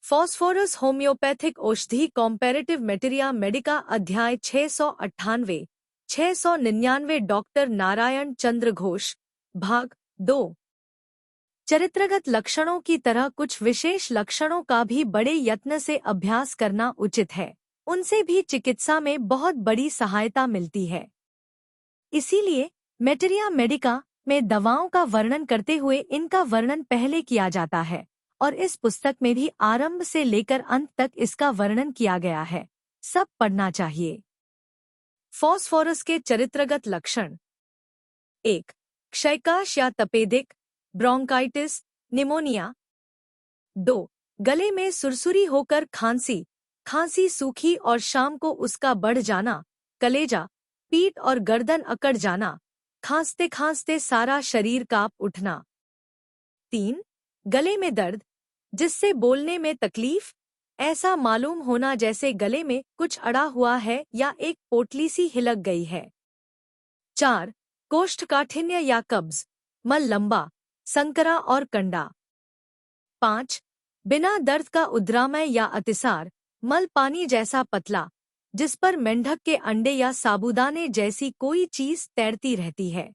Phosphorus homeopathic औषधि कॉम्पैरेटिव मेटेरिया Medica अध्याय 698 699 doctor Narayan चंद्र घोष भाग 2। चरित्रगत लक्षणों की तरह कुछ विशेष लक्षणों का भी बड़े यत्न से अभ्यास करना उचित है। उनसे भी चिकित्सा में बहुत बड़ी सहायता मिलती है। इसीलिए मेटेरिया मेडिका में दवाओं का वर्णन करते हुए इनका वर्णन पहले किया जाता है और इस पुस्तक में भी आरंभ से लेकर अंत तक इसका वर्णन किया गया है। सब पढ़ना चाहिए। फॉस्फोरस के चरित्रगत लक्षण। 1. क्षयकाश या तपेदिक, ब्रोंकाइटिस, निमोनिया। 2. गले में सुरसुरी होकर खांसी सूखी और शाम को उसका बढ़ जाना, कलेजा, पीठ और गर्दन अकड़ जाना, खांसते खांसते सारा शरीर कांप उठना। 3. गले में दर्द, जिससे बोलने में तकलीफ, ऐसा मालूम होना जैसे गले में कुछ अड़ा हुआ है या एक पोटली सी हिलक गई है। 4. कोष्ठकाठिन्य या कब्ज, मल लंबा, संकरा और कंडा। 5. बिना दर्द का उद्रामय या अतिसार, मल पानी जैसा पतला, जिस पर मेंढक के अंडे या साबूदाने जैसी कोई चीज तैरती रहती है।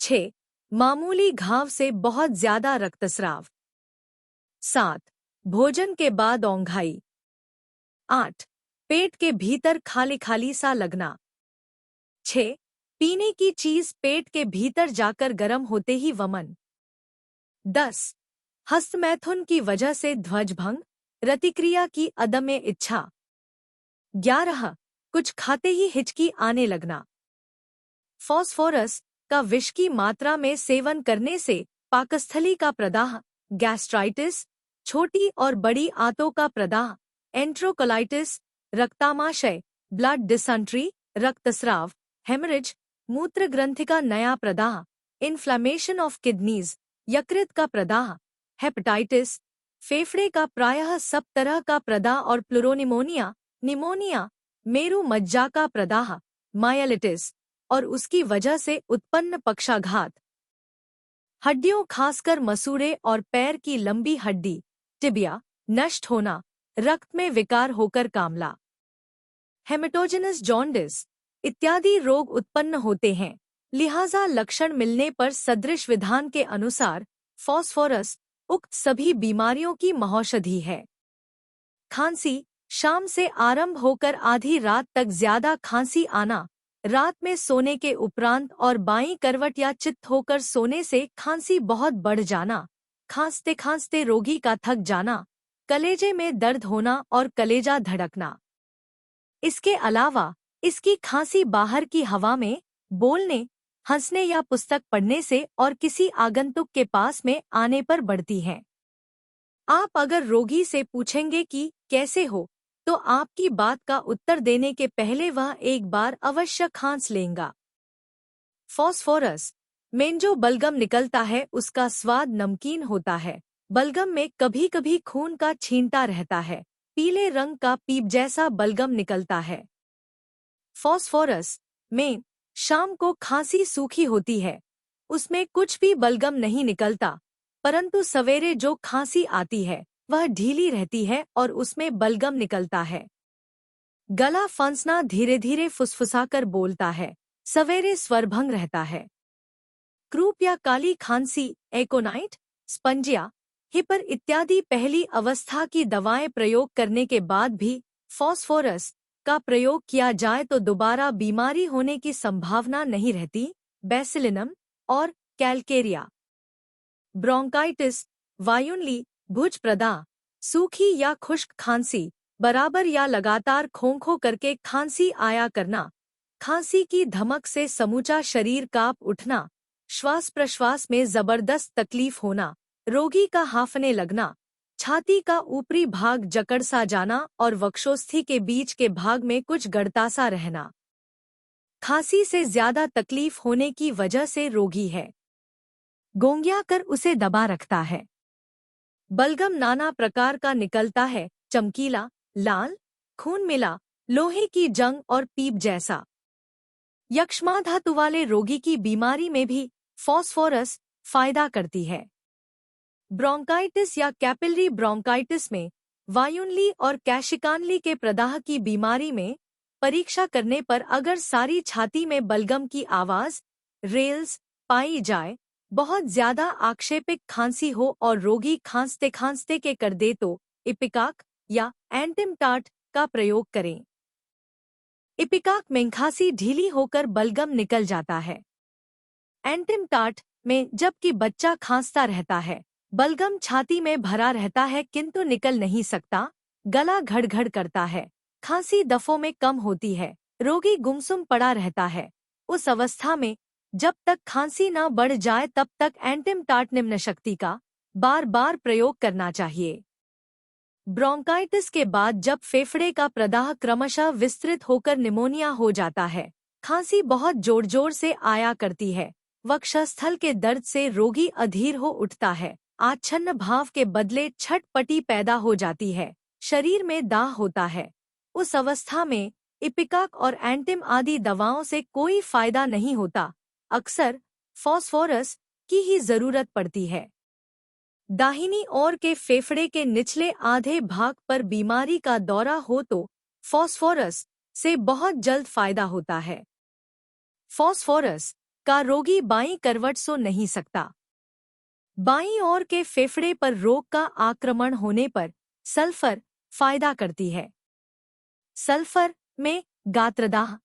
6. मामूली घाव से बहुत ज्यादा रक्तस्राव। 7. भोजन के बाद औंघाई। 8. पेट के भीतर खाली खाली सा लगना। 6. पीने की चीज पेट के भीतर जाकर गर्म होते ही वमन। 10. हस्तमैथुन की वजह से ध्वजभंग, रतिक्रिया की अदम्य इच्छा। 11. कुछ खाते ही हिचकी आने लगना। फॉस्फोरस का विष की मात्रा में सेवन करने से पाकस्थली का प्रदाह, गैस्ट्राइटिस, छोटी और बड़ी आंतों का प्रदाह, एंट्रोकोलाइटिस, रक्तामाशय, ब्लड डिसेंट्री, रक्तस्राव, हेमरेज, मूत्र ग्रंथि का नया प्रदाह, इन्फ्लेमेशन ऑफ किडनीज, यकृत का प्रदाह, हेपेटाइटिस, फेफड़े का प्रायः सब तरह का प्रदाह और प्लूरोनिमोनिया, निमोनिया, मेरु मज्जा का प्रदाह, मायलिटिस और उसकी वजह से उत्पन्न पक्षाघात। हड्डियों खासकर मसूड़े और पैर की लंबी हड्डी, टिबिया, नष्ट होना, रक्त में विकार होकर कामला, हेमेटोजेनस जॉन्डिस इत्यादि रोग उत्पन्न होते हैं। लिहाजा लक्षण मिलने पर सदृश विधान के अनुसार फॉस्फोरस उक्त सभी बीमारियों की महौषधि है। खांसी, शाम से आरंभ होकर आधी रात तक ज्यादा खांसी आना, रात में सोने के उपरांत और बाईं करवट या चित्त होकर सोने से खांसी बहुत बढ़ जाना, खांसते खांसते रोगी का थक जाना, कलेजे में दर्द होना और कलेजा धड़कना। इसके अलावा इसकी खांसी बाहर की हवा में, बोलने, हंसने या पुस्तक पढ़ने से और किसी आगंतुक के पास में आने पर बढ़ती है। आप अगर रोगी से पूछेंगे कि कैसे हो, तो आपकी बात का उत्तर देने के पहले वह एक बार अवश्य खांस लेगा। फॉस्फोरस में जो बलगम निकलता है उसका स्वाद नमकीन होता है। बलगम में कभी कभी खून का छींटा रहता है। पीले रंग का पीप जैसा बलगम निकलता है। फॉस्फोरस में शाम को खांसी सूखी होती है, उसमें कुछ भी बलगम नहीं निकलता, परंतु सवेरे जो खांसी आती है वह ढीली रहती है और उसमें बलगम निकलता है। गला फंसना, धीरे धीरे फुसफुसाकर बोलता है, सवेरे स्वरभंग रहता है। क्रूप या काली खांसी, एकोनाइट, स्पंजिया, हिपर इत्यादि पहली अवस्था की दवाएं प्रयोग करने के बाद भी फॉस्फोरस का प्रयोग किया जाए तो दोबारा बीमारी होने की संभावना नहीं रहती। बैसिलिनम और कैलकेरिया। ब्रोंकाइटिस, वायुनली, भुज प्रदाह, सूखी या खुश्क खांसी, बराबर या लगातार खोंखों करके खांसी आया करना, खांसी की धमक से समूचा शरीर कांप उठना, श्वास प्रश्वास में जबरदस्त तकलीफ होना, रोगी का हांफने लगना, छाती का ऊपरी भाग जकड़ सा जाना और वक्षोस्थि के बीच के भाग में कुछ गड़ता सा रहना। खांसी से ज्यादा तकलीफ होने की वजह से रोगी है गोंगिया कर उसे दबा रखता है। बलगम नाना प्रकार का निकलता है, चमकीला, लाल, खून मिला, लोहे की जंग और पीप जैसा। यक्ष्मा धातु वाले रोगी की बीमारी में भी फॉस्फोरस फायदा करती है। ब्रोंकाइटिस या कैपिलरी ब्रोंकाइटिस में वायुनली और कैशिकानली के प्रदाह की बीमारी में परीक्षा करने पर अगर सारी छाती में बलगम की आवाज रेल्स पाई जाए, बहुत ज्यादा आक्षेपिक खांसी हो और रोगी खांसते खांसते के कर दे तो इपिकाक या एंटिमटाट का प्रयोग करें। इपिकाक में खांसी ढीली होकर बलगम निकल जाता है। एंटिमटाट में जबकि बच्चा खांसता रहता है, बलगम छाती में भरा रहता है किंतु निकल नहीं सकता, गला घड़-घड़ करता है, खांसी दफों में कम होती है, रोगी गुमसुम पड़ा रहता है। उस अवस्था में जब तक खांसी न बढ़ जाए तब तक एंटिमटाट निम्न शक्ति का बार बार प्रयोग करना चाहिए। ब्रोंकाइटिस के बाद जब फेफड़े का प्रदाह क्रमशः विस्तृत होकर निमोनिया हो जाता है, खांसी बहुत जोर जोर से आया करती है, वक्षस्थल के दर्द से रोगी अधीर हो उठता है, आच्छन्न भाव के बदले छटपटी पैदा हो जाती है, शरीर में दाह होता है। उस अवस्था में इपिकाक और एंटिम आदि दवाओं से कोई फायदा नहीं होता, अक्सर फॉस्फोरस की ही जरूरत पड़ती है। दाहिनी ओर के फेफड़े के निचले आधे भाग पर बीमारी का दौरा हो तो फॉस्फोरस से बहुत जल्द फायदा होता है। फॉस्फोरस का रोगी बाईं करवट सो नहीं सकता। बाईं ओर के फेफड़े पर रोग का आक्रमण होने पर सल्फर फायदा करती है। सल्फर में गात्रदाह,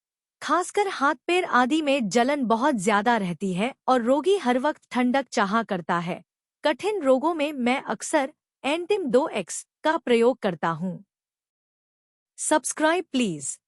खासकर हाथ पैर आदि में जलन बहुत ज्यादा रहती है और रोगी हर वक्त ठंडक चाहा करता है। कठिन रोगों में मैं अक्सर एंटिम 2X का प्रयोग करता हूँ। Subscribe please.